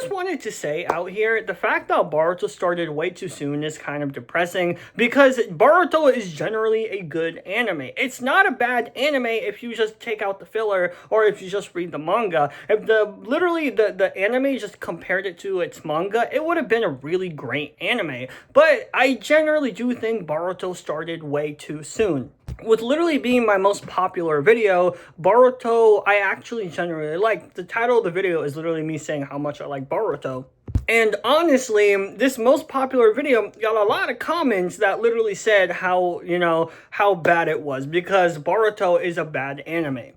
just wanted to say out here, the fact that Boruto started way too soon is kind of depressing because Boruto is generally a good anime. It's not a bad anime if you just take out the filler or if you just read the manga. If the anime just compared it to its manga, it would have been a really great anime. But I generally do think Boruto started way too soon. With literally being my most popular video, Boruto, I actually generally like. The title of the video is literally me saying how much I like Boruto. And honestly, this most popular video got a lot of comments that literally said how bad it was because Boruto is a bad anime.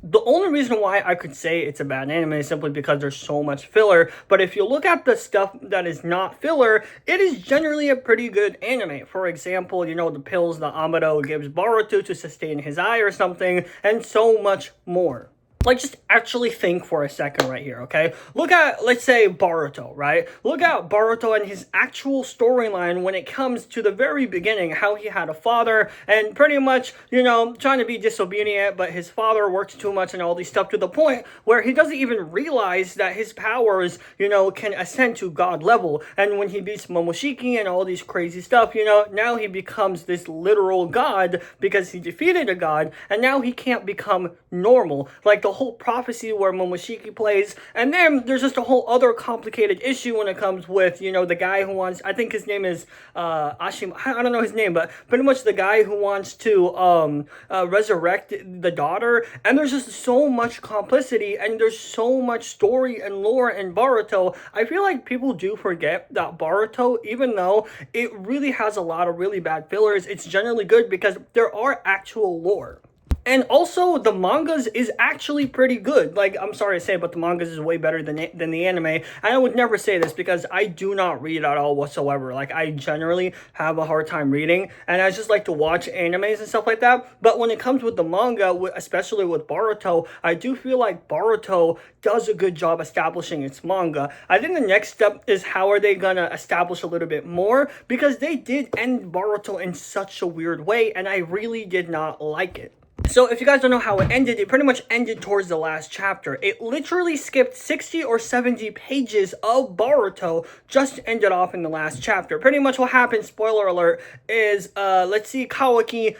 The only reason why I could say it's a bad anime is simply because there's so much filler, but if you look at the stuff that is not filler, it is generally a pretty good anime. For example, the pills that Amado gives Boruto to sustain his eye or something, and so much more. Like, just actually think for a second right here, okay? Look at, let's say, Barto, right? Look at Barto and his actual storyline when it comes to the very beginning, how he had a father and pretty much, trying to be disobedient, but his father works too much and all these stuff to the point where he doesn't even realize that his powers, can ascend to God level. And when he beats Momoshiki and all these crazy stuff, now he becomes this literal god because he defeated a god, and now he can't become normal. Like, the whole prophecy where Momoshiki plays, and then there's just a whole other complicated issue when it comes with, the guy who wants, I think his name is, Ashim, I don't know his name, but pretty much the guy who wants to, resurrect the daughter, and there's just so much complicity, and there's so much story and lore in Boruto. I feel like people do forget that Boruto, even though it really has a lot of really bad fillers, it's generally good because there are actual lore. And also, the mangas is actually pretty good. Like, I'm sorry to say, but the mangas is way better than the anime. And I would never say this because I do not read at all whatsoever. Like, I generally have a hard time reading, and I just like to watch animes and stuff like that. But when it comes with the manga, especially with Boruto, I do feel like Boruto does a good job establishing its manga. I think the next step is how are they gonna establish a little bit more, because they did end Boruto in such a weird way, and I really did not like it. So if you guys don't know how it ended, it pretty much ended towards the last chapter. It literally skipped 60 or 70 pages of Boruto, just ended off in the last chapter. Pretty much what happened, spoiler alert, is, let's see, Kawaki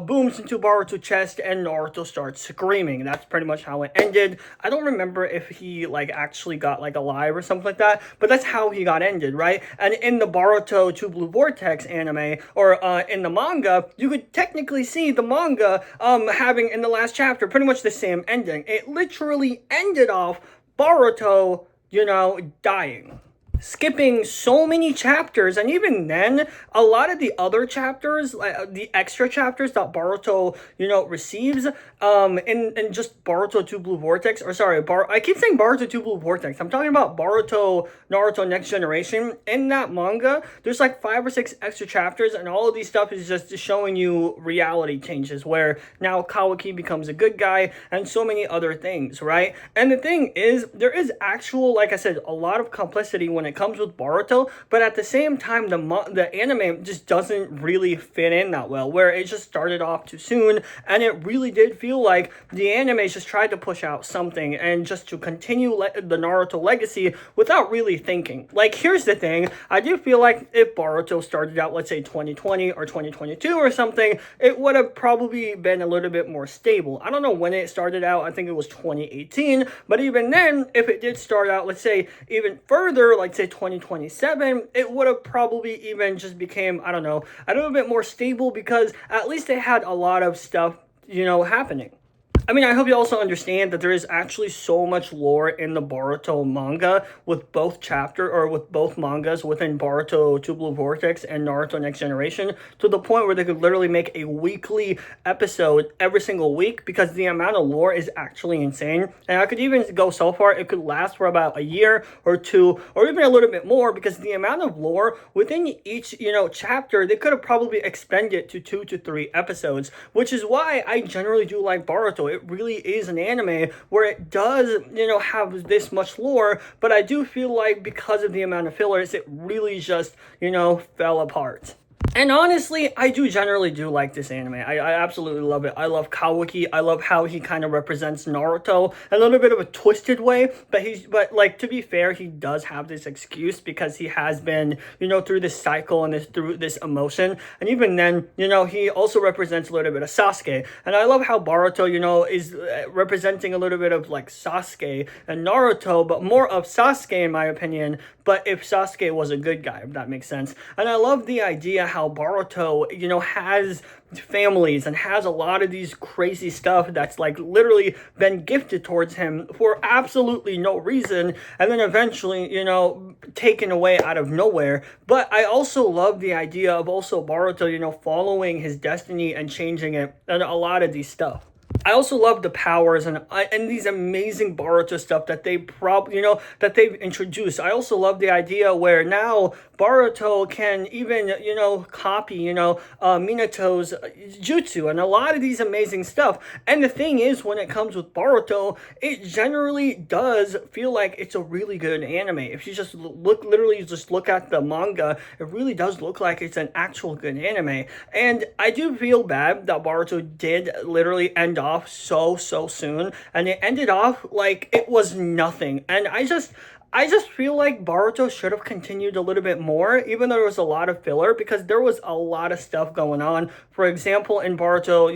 booms into Boruto's chest and Naruto starts screaming. That's pretty much how it ended. I don't remember if he, actually got, alive or something like that, but that's how he got ended, right? And in the Boruto 2 Blue Vortex anime, or in the manga, you could technically see the manga, having in the last chapter pretty much the same ending. It literally ended off Boruto, dying. Skipping so many chapters, and even then, a lot of the other chapters, the extra chapters that Boruto, receives, in just Boruto 2 Blue Vortex, or sorry, I keep saying Boruto 2 Blue Vortex, I'm talking about Boruto Naruto Next Generation. In that manga, there's 5 or 6 extra chapters, and all of these stuff is just showing you reality changes, where now Kawaki becomes a good guy, and so many other things, right? And the thing is, there is actual, like I said, a lot of complicity when it comes with Boruto, but at the same time, the anime just doesn't really fit in that well, where it just started off too soon, and it really did feel like the anime just tried to push out something and just to continue the Naruto legacy without really thinking. Here's the thing, I do feel like if Boruto started out, let's say 2020 or 2022 or something, it would have probably been a little bit more stable. I don't know when it started out, I think it was 2018, but even then, if it did start out, let's say even further, say 2027, it would have probably even just became, I don't know, a little bit more stable because at least it had a lot of stuff, happening. I mean, I hope you also understand that there is actually so much lore in the Boruto manga with both mangas within Boruto 2 Blue Vortex and Naruto Next Generation, to the point where they could literally make a weekly episode every single week, because the amount of lore is actually insane. And I could even go so far, it could last for about a year or two, or even a little bit more, because the amount of lore within each, chapter, they could have probably expended to 2 to 3 episodes, which is why I generally do like Boruto. It really is an anime where it does, have this much lore, but I do feel like because of the amount of fillers, it really just, fell apart. And honestly, I do generally do like this anime. I absolutely love it. I love Kawaki. I love how he kind of represents Naruto a little bit of a twisted way. But like, to be fair, he does have this excuse because he has been, through this cycle and through this emotion. And even then, he also represents a little bit of Sasuke. And I love how Barto, is representing a little bit of like Sasuke and Naruto, but more of Sasuke in my opinion. But if Sasuke was a good guy, if that makes sense. And I love the idea how Boruto, has families and has a lot of these crazy stuff that's like literally been gifted towards him for absolutely no reason, and then eventually, taken away out of nowhere. But I also love the idea of also Boruto, following his destiny and changing it, and a lot of these stuff. I also love the powers and these amazing Boruto stuff that that they've introduced. I also love the idea where now Boruto can even copy Minato's jutsu and a lot of these amazing stuff. And the thing is, when it comes with Boruto, it generally does feel like it's a really good anime. If you just literally just look at the manga, it really does look like it's an actual good anime. And I do feel bad that Boruto did literally end off so soon, and it ended off like it was nothing. And I just feel like Boruto should have continued a little bit more, even though there was a lot of filler, because there was a lot of stuff going on. For example, in Boruto,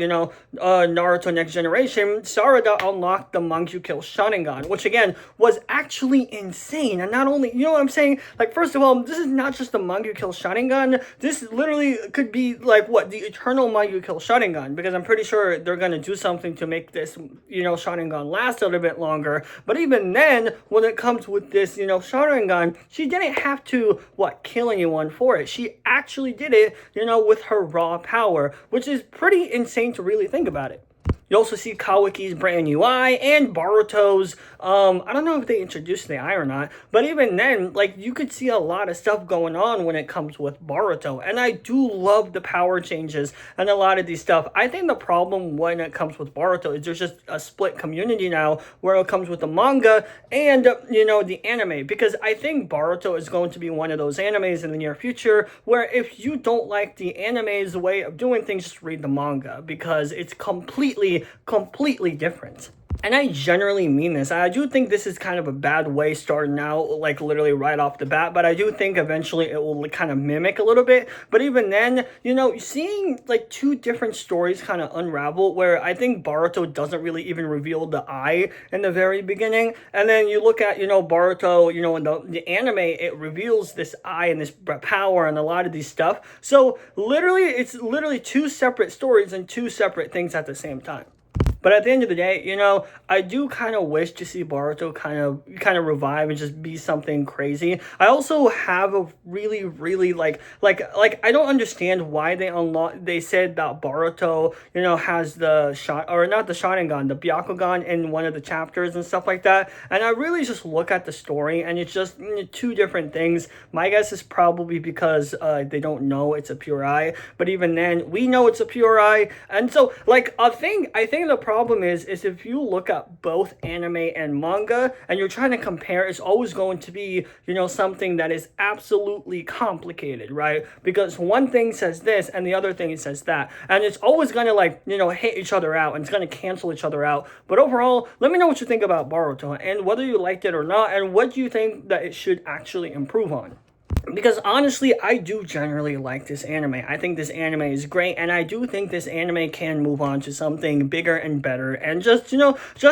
Naruto Next Generation, Sarada unlocked the Mangyukill Sharingan, which again was actually insane. And not only, you know what I'm saying? Like, first of all, this is not just the Mangyukill Sharingan. This literally could be like what the eternal Mangyukill Sharingan, because I'm pretty sure they're gonna do something to make this, Sharingan last a little bit longer. But even then, when it comes with this, Sharingan, she didn't have to, kill anyone for it. She actually did it, with her raw power, which is pretty insane to really think about it. You also see Kawaki's brand new eye and Boruto's, I don't know if they introduced the eye or not, but even then, like, you could see a lot of stuff going on when it comes with Boruto. And I do love the power changes and a lot of these stuff. I think the problem when it comes with Boruto is there's just a split community now where it comes with the manga and, the anime. Because I think Boruto is going to be one of those animes in the near future where if you don't like the anime's way of doing things, just read the manga, because it's completely different. And I generally mean this. I do think this is kind of a bad way starting out, like literally right off the bat, but I do think eventually it will kind of mimic a little bit. But even then, seeing like two different stories kind of unravel, where I think Boruto doesn't really even reveal the eye in the very beginning. And then you look at, Boruto, in the anime, it reveals this eye and this power and a lot of these stuff. So literally, it's literally two separate stories and two separate things at the same time. But at the end of the day, I do kind of wish to see Boruto kind of revive and just be something crazy. I also have a really like I don't understand why they said that Boruto, has the shot, or not the Sharingan, the Byakugan in one of the chapters and stuff like that. And I really just look at the story and it's just two different things. My guess is probably because they don't know it's a pure eye, but even then we know it's a pure eye. And so like I think the problem is if you look at both anime and manga and you're trying to compare, it's always going to be, something that is absolutely complicated, right? Because one thing says this and the other thing says that. And it's always going to hit each other out and it's going to cancel each other out. But overall, let me know what you think about Boruto and whether you liked it or not, and what do you think that it should actually improve on. Because honestly, I do generally like this anime. I think this anime is great, and I do think this anime can move on to something bigger and better, and just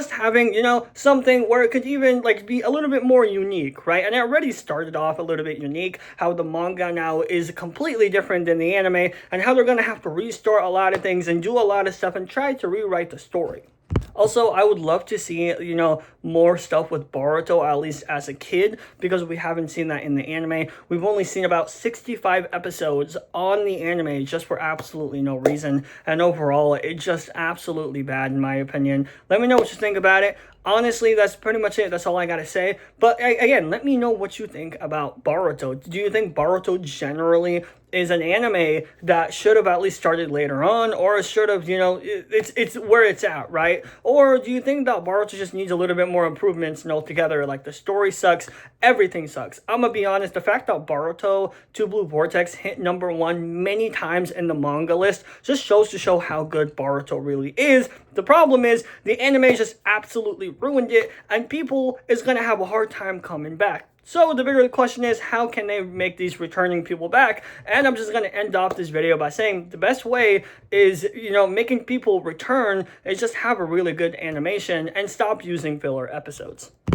having, something where it could even, be a little bit more unique, right? And it already started off a little bit unique, how the manga now is completely different than the anime, and how they're going to have to restart a lot of things and do a lot of stuff and try to rewrite the story. Also, I would love to see, more stuff with Boruto, at least as a kid, because we haven't seen that in the anime. We've only seen about 65 episodes on the anime just for absolutely no reason. And overall, it's just absolutely bad in my opinion. Let me know what you think about it. Honestly, that's pretty much it. That's all I gotta say. But again, let me know what you think about Boruto. Do you think Boruto generally is an anime that should have at least started later on, or it should have, it's where it's at, right? Or do you think that Boruto just needs a little bit more improvements altogether? Like, the story sucks, everything sucks. I'm gonna be honest, the fact that Boruto to Blue Vortex hit #1 many times in the manga list just shows to show how good Boruto really is. The problem is the anime just absolutely ruined it, and people is gonna have a hard time coming back. So the bigger question is, how can they make these returning people back? And I'm just going to end off this video by saying the best way is, making people return is just have a really good animation and stop using filler episodes.